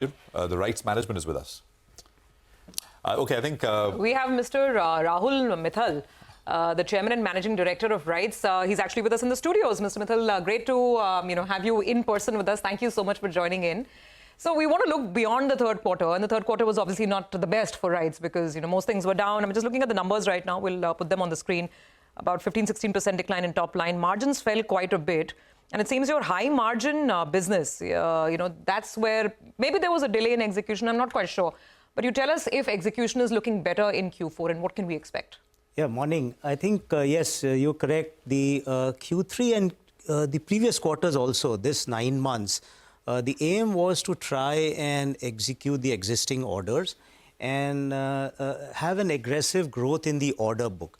The rights management is with us. Okay, I think... we have Mr. Rahul Mithal, the Chairman and Managing Director of RITES. He's actually with us in the studios. Mr. Mithal, great to have you in person with us. Thank you so much for joining in. So we want to look beyond the third quarter, and the third quarter was obviously not the best for RITES because most things were down. I'm just looking at the numbers right now. We'll put them on the screen. About 15-16% decline in top line. Margins fell quite a bit. And it seems your high margin business, that's where maybe there was a delay in execution. I'm not quite sure. But you tell us if execution is looking better in Q4 and what can we expect? Yeah, morning. I think, yes, you're correct. The Q3 and the previous quarters also, this 9 months, the aim was to try and execute the existing orders and have an aggressive growth in the order book.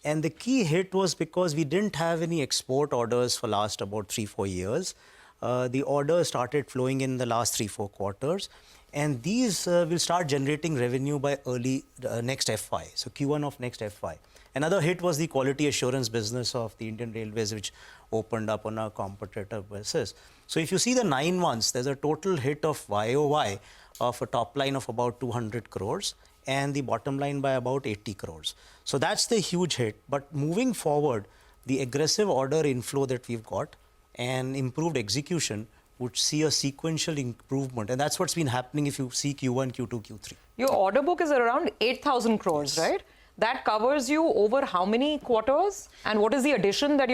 And the key hit was because we didn't have any export orders for last about 3-4 years. The orders started flowing in the last 3-4 quarters. And these will start generating revenue by early next FY, so Q1 of next FY. Another hit was the quality assurance business of the Indian Railways, which opened up on a competitive basis. So if you see the 9 months, there's a total hit of YOY of a top line of about 200 crores and the bottom line by about 80 crores. So that's the huge hit. But moving forward, the aggressive order inflow that we've got and improved execution would see a sequential improvement. And that's what's been happening if you see Q1, Q2, Q3. Your order book is around 8,000 crores, yes, right? That covers you over how many quarters? And what is the addition that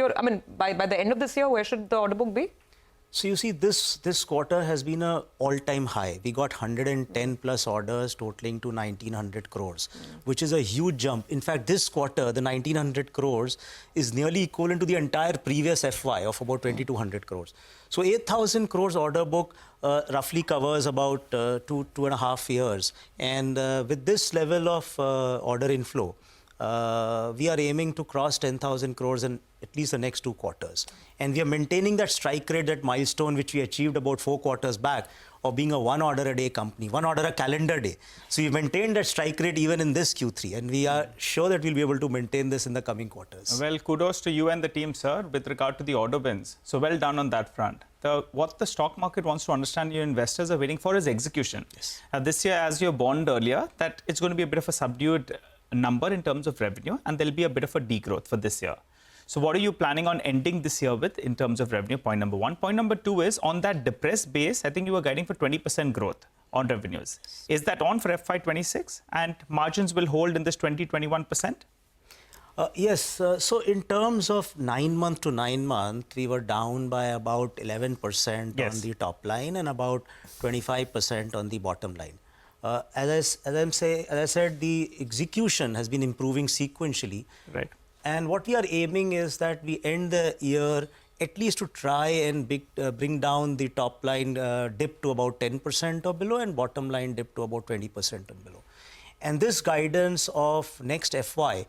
by the end of this year, where should the order book be? So you see, this quarter has been an all-time high. We got 110 plus orders totaling to 1,900 crores, which is a huge jump. In fact, this quarter, the 1,900 crores is nearly equivalent to the entire previous FY of about 2,200 crores. So 8,000 crores order book roughly covers about 2.5 years. And with this level of order inflow, we are aiming to cross 10,000 crores in at least the next 2 quarters. And we are maintaining that strike rate, that milestone, which we achieved about 4 quarters back, of being a 1 order a day company, 1 order a calendar day. So we maintained that strike rate even in this Q3. And we are sure that we'll be able to maintain this in the coming quarters. Well, kudos to you and the team, sir, with regard to the order wins. So well done on that front. What the stock market wants to understand, your investors are waiting for is execution. Yes. This year, as you warned earlier, that it's going to be a bit of a subdued number in terms of revenue, and there'll be a bit of a degrowth for this year. So what are you planning on ending this year with in terms of revenue? Point number 1. Point number 2 is on that depressed base, I think you were guiding for 20% growth on revenues. Is that on for FY26 and margins will hold in this 20-21%? Yes. So in terms of 9 month to 9 month, we were down by about 11% Yes. on the top line and about 25% on the bottom line. As I said, the execution has been improving sequentially. Right. And what we are aiming is that we end the year at least to try and bring down the top line dip to about 10% or below and bottom line dip to about 20% and below. And this guidance of next FY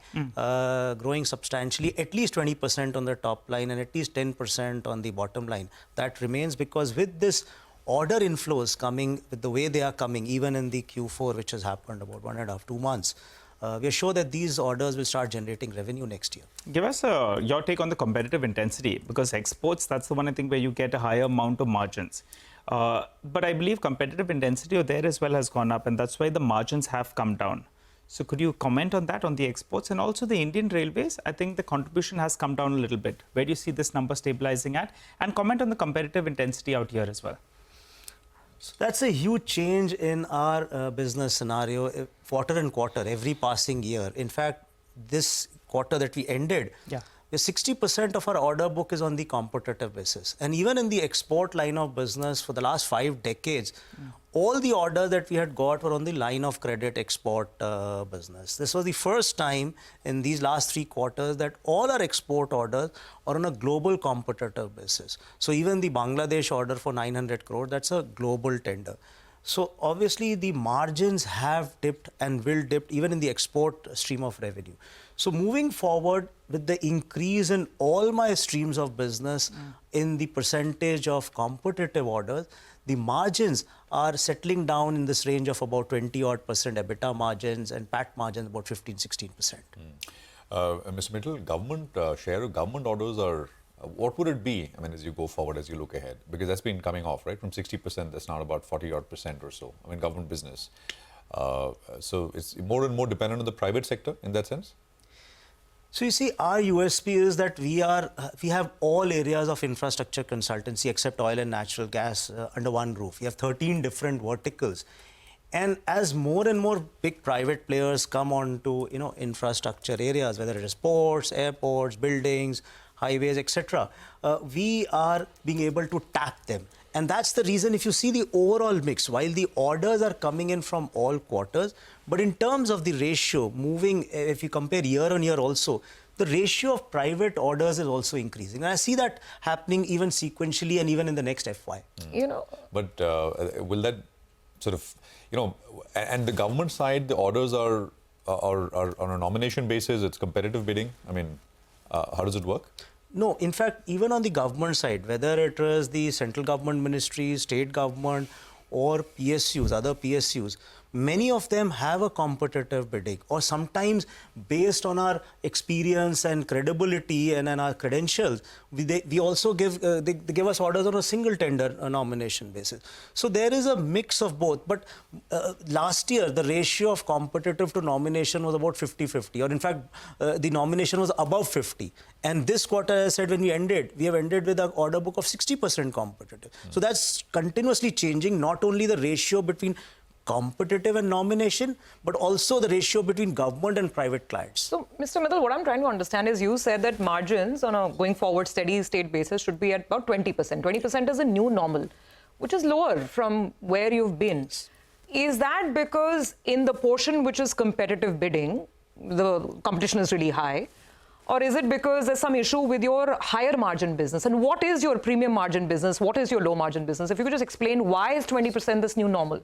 growing substantially, at least 20% on the top line and at least 10% on the bottom line, that remains because with this order inflows coming with the way they are coming, even in the Q4, which has happened about 1.5-2 months, we are sure that these orders will start generating revenue next year. Give us your take on the competitive intensity, because exports, that's the one I think where you get a higher amount of margins. But I believe competitive intensity there as well has gone up, and that's why the margins have come down. So could you comment on that, on the exports and also the Indian Railways? I think the contribution has come down a little bit. Where do you see this number stabilizing at? And comment on the competitive intensity out here as well. So that's a huge change in our business scenario, quarter and quarter, every passing year. In fact, this quarter that we ended, 60% of our order book is on the competitive basis. And even in the export line of business for the last 5 decades, all the orders that we had got were on the line of credit export business. This was the first time in these last 3 quarters that all our export orders are on a global competitive basis. So even the Bangladesh order for 900 crore, that's a global tender. So obviously the margins have dipped and will dip even in the export stream of revenue. So moving forward with the increase in all my streams of business in the percentage of competitive orders, the margins are settling down in this range of about 20-odd percent EBITDA margins and PAT margins about 15-16%. Mr. Mithal, share of government orders are what would it be, I mean, as you go forward, as you look ahead? Because that's been coming off, right? From 60%, that's now about 40-odd% or so. I mean, government business. So it's more and more dependent on the private sector in that sense? So you see, our USP is that we have all areas of infrastructure consultancy except oil and natural gas under one roof. We have 13 different verticals. And as more and more big private players come on to infrastructure areas, whether it is ports, airports, buildings, highways, etc., we are being able to tap them. And that's the reason, if you see the overall mix, while the orders are coming in from all quarters, but in terms of the ratio moving, if you compare year on year also, the ratio of private orders is also increasing. And I see that happening even sequentially and even in the next FY. But will that sort of, and the government side, the orders are on a nomination basis, it's competitive bidding. I mean, how does it work? No, in fact, even on the government side, whether it is the central government ministries, state government, or PSUs, other PSUs, many of them have a competitive bidding, or sometimes based on our experience and credibility and our credentials, we also they give us orders on a single tender nomination basis. So there is a mix of both. But last year, the ratio of competitive to nomination was about 50-50, or in fact, the nomination was above 50. And this quarter, as I said, when we have ended with an order book of 60% competitive. So that's continuously changing, not only the ratio between competitive and nomination, but also the ratio between government and private clients. So, Mr. Mithal, what I'm trying to understand is you said that margins on a going forward steady state basis should be at about 20%. 20% is a new normal, which is lower from where you've been. Is that because in the portion which is competitive bidding, the competition is really high? Or is it because there's some issue with your higher margin business? And what is your premium margin business? What is your low margin business? If you could just explain, why is 20% this new normal?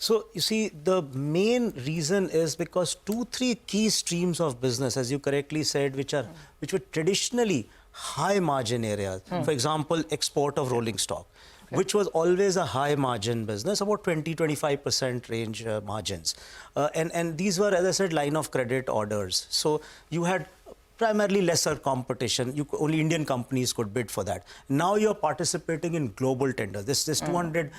So, you see, the main reason is because 2-3 key streams of business, as you correctly said, which were traditionally high margin areas. For example, export of rolling stock, which was always a high margin business, about 20-25% range margins. And these were, as I said, line of credit orders. So you had primarily lesser competition. Only Indian companies could bid for that. Now you're participating in global tenders. This 200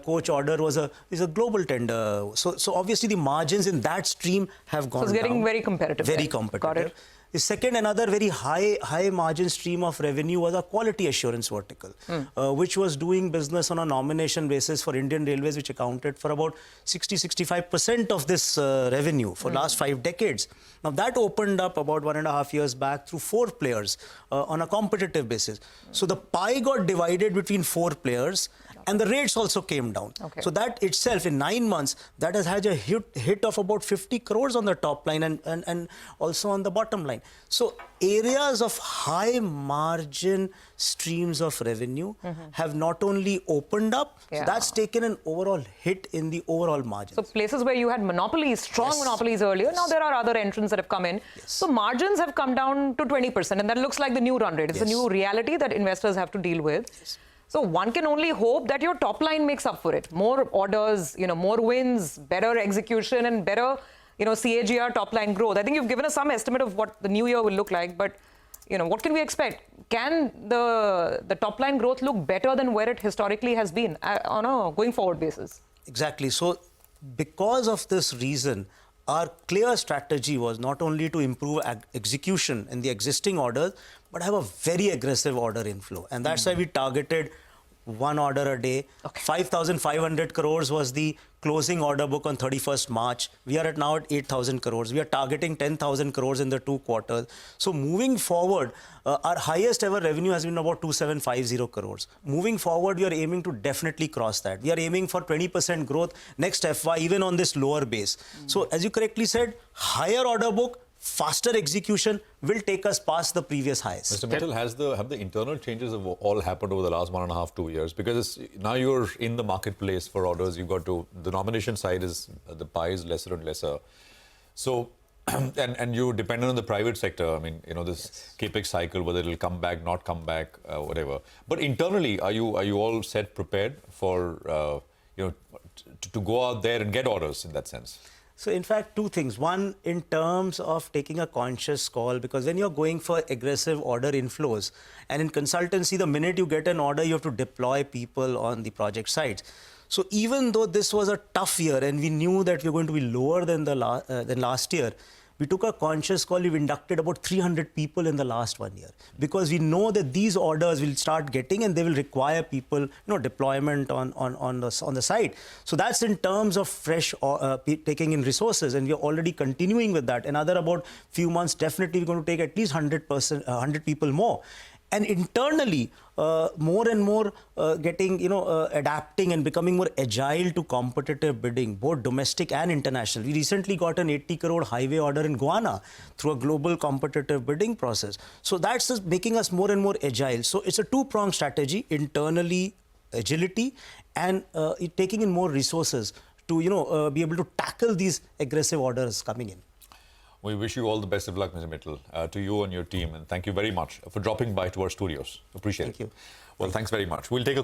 coach order is a global tender. So obviously the margins in that stream have gone down. So it's getting very competitive. Very competitive. Got it. The second, another very high margin stream of revenue was a quality assurance vertical, which was doing business on a nomination basis for Indian Railways, which accounted for about 60-65% of this revenue for last 5 decades. Now that opened up about 1.5 years back through 4 players on a competitive basis. So the pie got divided between 4 players. And the rates also came down. So that itself, in 9 months, that has had a hit of about 50 crores on the top line and also on the bottom line. So areas of high margin streams of revenue have not only opened up, so that's taken an overall hit in the overall margins. So places where you had monopolies, strong monopolies earlier, now there are other entrants that have come in. So margins have come down to 20%, and that looks like the new run rate. It's a new reality that investors have to deal with. So one can only hope that your top line makes up for it. More orders, more wins, better execution, and better, CAGR top line growth. I think you've given us some estimate of what the new year will look like, but, what can we expect? Can the top line growth look better than where it historically has been on a going forward basis? Exactly. So because of this reason, our clear strategy was not only to improve execution in the existing orders, but have a very aggressive order inflow. And that's why we targeted 1 order a day. 5,500 crores was the closing order book on 31st March. We are now at 8,000 crores. We are targeting 10,000 crores in the 2 quarters. So moving forward, our highest ever revenue has been about 2,750 crores. Moving forward, we are aiming to definitely cross that. We are aiming for 20% growth next FY, even on this lower base. So as you correctly said, higher order book, faster execution will take us past the previous highs. Mr. Mithal, have the internal changes have all happened over the last 1.5-2 years? Because now you're in the marketplace for orders. You've got to, the nomination side is, the pie is lesser and lesser. So, and you're dependent on the private sector. I mean, this capex cycle, whether it'll come back, not come back, whatever. But internally, are you all set, prepared for, to go out there and get orders in that sense? So in fact, two things. One, in terms of taking a conscious call, because when you're going for aggressive order inflows, and in consultancy, the minute you get an order, you have to deploy people on the project sites. So even though this was a tough year and we knew that we were going to be lower than than last year, we took a conscious call. We've inducted about 300 people in the last 1 year because we know that these orders will start getting and they will require people, deployment on the site. So that's in terms of fresh taking in resources, and we're already continuing with that. Another about few months, definitely we're going to take at least 100 people more. And internally, more and more getting, adapting and becoming more agile to competitive bidding, both domestic and international. We recently got an 80 crore highway order in Guyana through a global competitive bidding process. So that's just making us more and more agile. So it's a two-pronged strategy: internally agility and taking in more resources to, be able to tackle these aggressive orders coming in. We wish you all the best of luck, Mr. Mithal, to you and your team. And thank you very much for dropping by to our studios. Appreciate it. Thank you. Well, thanks very much. We'll take a